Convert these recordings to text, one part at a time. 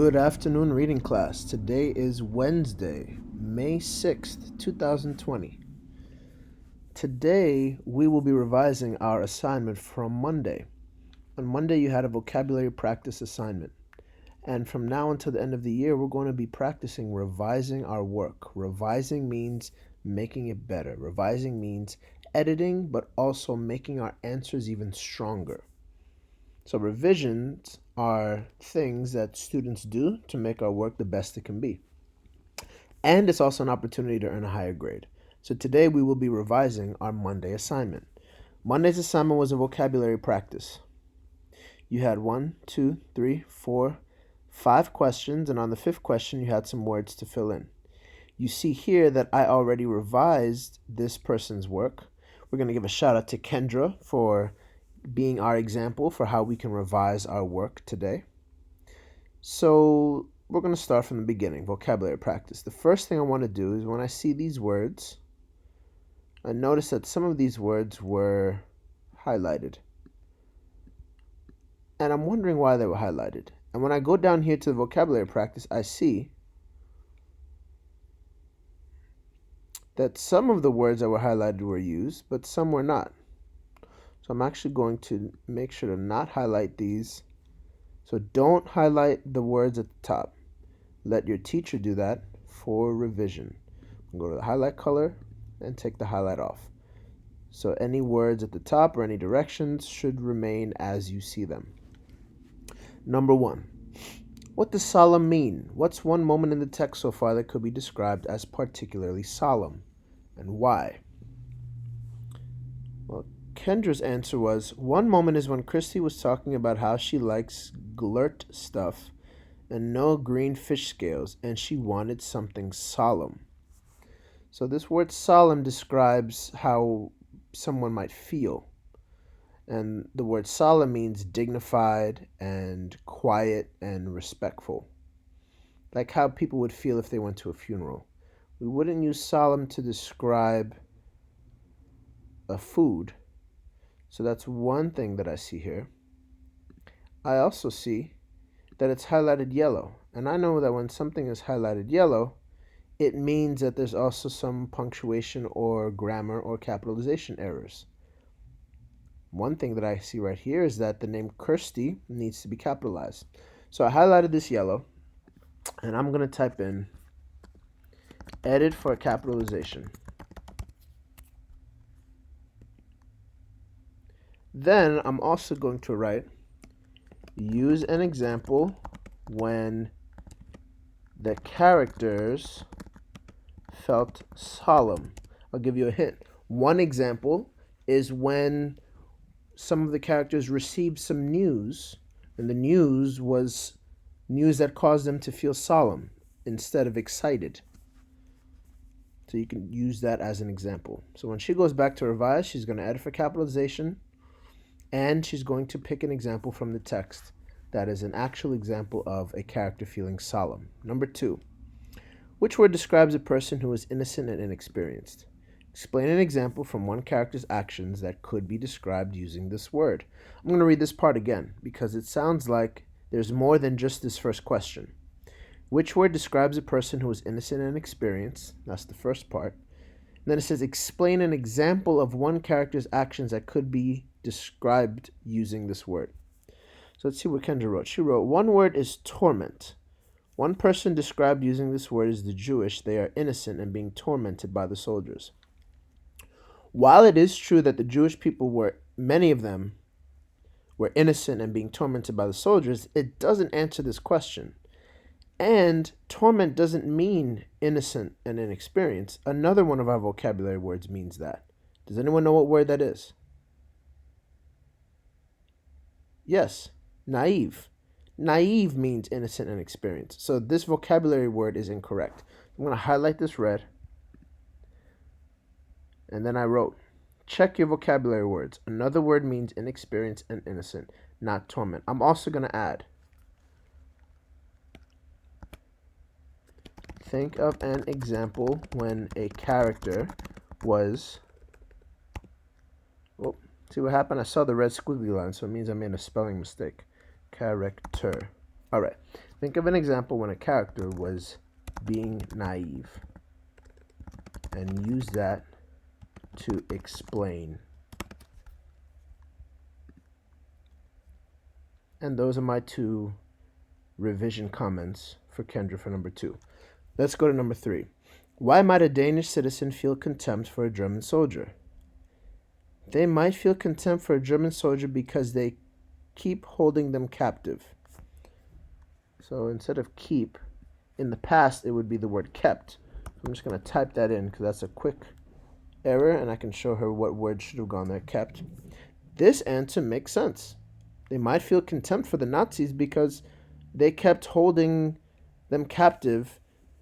Good afternoon, reading class. Today is Wednesday, May 6th, 2020. Today, we will be revising our assignment from Monday. On Monday, you had a vocabulary practice assignment. And from now until the end of the year, we're going to be practicing revising our work. Revising means making it better. Revising means editing, but also making our answers even stronger. So revisions are things that students do to make our work the best it can be. And it's also an opportunity to earn a higher grade. So today we will be revising our Monday assignment. Monday's assignment was a vocabulary practice. You had 1, 2, 3, 4, 5 questions, and on the 5th question you had some words to fill in. You see here that I already revised this person's work. We're going to give a shout out to Kendra for being our example for how we can revise our work today. So we're going to start from the beginning, vocabulary practice. The first thing I want to do is when I see these words, I notice that some of these words were highlighted. And I'm wondering why they were highlighted. And when I go down here to the vocabulary practice, I see that some of the words that were highlighted were used, but some were not. So I'm actually going to make sure to not highlight these. So don't highlight the words at the top. Let your teacher do that for revision. Go to the highlight color and take the highlight off. So any words at the top or any directions should remain as you see them. Number 1. What does solemn mean? What's one moment in the text so far that could be described as particularly solemn, and why? Well, Kendra's answer was, one moment is when Christy was talking about how she likes glurt stuff and no green fish scales, and she wanted something solemn. So this word solemn describes how someone might feel. And the word solemn means dignified and quiet and respectful. Like how people would feel if they went to a funeral. We wouldn't use solemn to describe a food. So that's one thing that I see here. I also see that it's highlighted yellow. And I know that when something is highlighted yellow, it means that there's also some punctuation or grammar or capitalization errors. One thing that I see right here is that the name Kirsty needs to be capitalized. So I highlighted this yellow, and I'm going to type in edit for capitalization. Then I'm also going to write use an example when the characters felt solemn. I'll give you a hint. One example is when some of the characters received some news, and the news was news that caused them to feel solemn instead of excited. So you can use that as an example. So when she goes back to revise, she's going to edit for capitalization, and she's going to pick an example from the text that is an actual example of a character feeling solemn. Number 2. Which word describes a person who is innocent and inexperienced? Explain an example from one character's actions that could be described using this word. I'm going to read this part again because it sounds like there's more than just this first question. Which word describes a person who is innocent and inexperienced? That's the first part. And then it says, explain an example of one character's actions that could be described using this word. So let's see what Kendra wrote. She wrote, one word is torment. One person described using this word is the Jewish. They are innocent and being tormented by the soldiers. While it is true that the Jewish people many of them were innocent and being tormented by the soldiers, it doesn't answer this question. And torment doesn't mean innocent and inexperienced. Another one of our vocabulary words means that. Does anyone know what word that is? Yes, naive. Naive means innocent and inexperienced. So this vocabulary word is incorrect. I'm going to highlight this red. And then I wrote, check your vocabulary words. Another word means inexperienced and innocent, not torment. I'm also going to add, think of an example when a character was, see what happened? I saw the red squiggly line, so it means I made a spelling mistake. Character. All right. Think of an example when a character was being naive and use that to explain. And those are my 2 revision comments for Kendra for number 2. Let's go to number 3. Why might a Danish citizen feel contempt for a German soldier? They might feel contempt for a German soldier because they keep holding them captive. So instead of keep, in the past it would be the word kept. I'm just going to type that in because that's a quick error and I can show her what word should have gone there, kept. This answer makes sense. They might feel contempt for the Nazis because they kept holding them captive.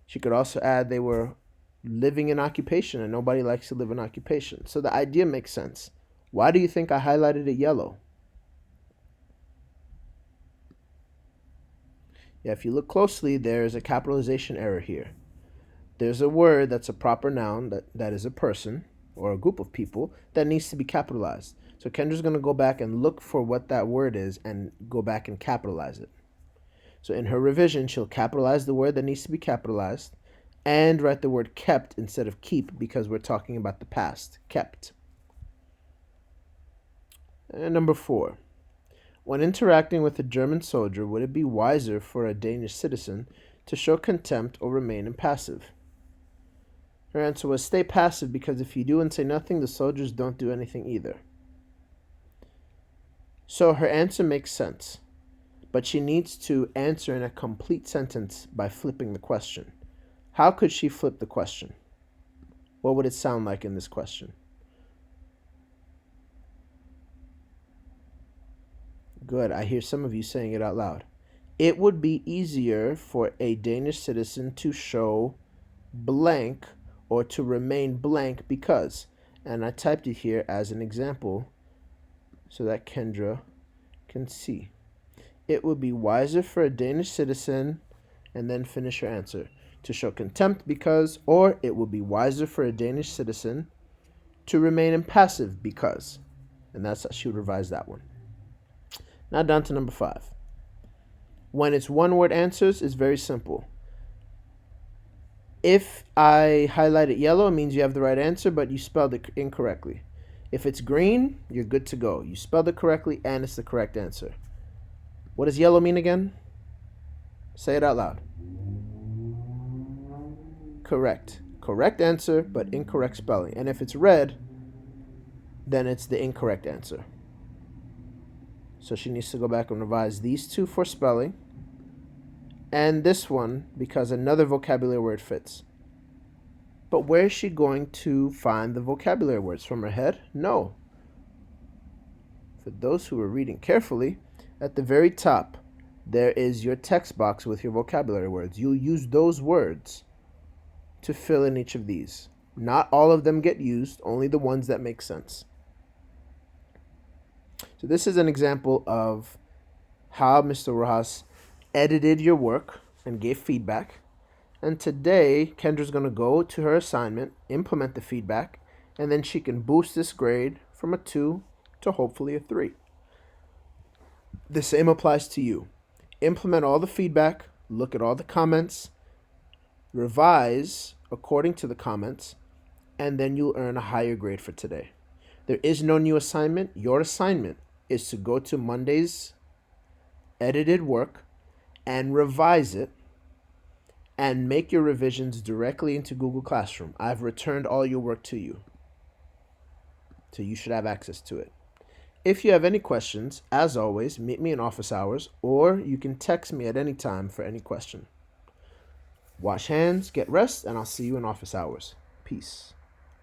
She could also add they were living in occupation and nobody likes to live in occupation. So the idea makes sense. Why do you think I highlighted it yellow? Yeah, if you look closely, there's a capitalization error here. There's a word that's a proper noun that is a person or a group of people that needs to be capitalized. So Kendra's going to go back and look for what that word is and go back and capitalize it. So in her revision, she'll capitalize the word that needs to be capitalized and write the word kept instead of keep because we're talking about the past, kept. And number 4. When interacting with a German soldier, would it be wiser for a Danish citizen to show contempt or remain impassive? Her answer was stay passive because if you do and say nothing, the soldiers don't do anything either. So her answer makes sense, but she needs to answer in a complete sentence by flipping the question. How could she flip the question? What would it sound like in this question? Good, I hear some of you saying it out loud. It would be easier for a Danish citizen to show blank or to remain blank because, and I typed it here as an example so that Kendra can see. It would be wiser for a Danish citizen, and then finish your answer, to show contempt because, or it would be wiser for a Danish citizen to remain impassive because. And that's how she would revise that one. Now down to number 5. When it's one-word answers, it's very simple. If I highlight it yellow, it means you have the right answer, but you spelled it incorrectly. If it's green, you're good to go. You spelled it correctly, and it's the correct answer. What does yellow mean again? Say it out loud. Correct. Correct answer, but incorrect spelling. And if it's red, then it's the incorrect answer. So she needs to go back and revise these 2 for spelling. And this one, because another vocabulary word fits. But where is she going to find the vocabulary words? From her head? No. For those who are reading carefully, at the very top, there is your text box with your vocabulary words. You'll use those words to fill in each of these. Not all of them get used, only the ones that make sense. So this is an example of how Mr. Rojas edited your work and gave feedback. And today, Kendra's going to go to her assignment, implement the feedback, and then she can boost this grade from a 2 to hopefully a 3. The same applies to you. Implement all the feedback, look at all the comments, revise according to the comments, and then you'll earn a higher grade for today. There is no new assignment. Your assignment is to go to Monday's edited work and revise it and make your revisions directly into Google Classroom. I've returned all your work to you, so you should have access to it. If you have any questions, as always, meet me in office hours, or you can text me at any time for any question. Wash hands, get rest, and I'll see you in office hours. Peace.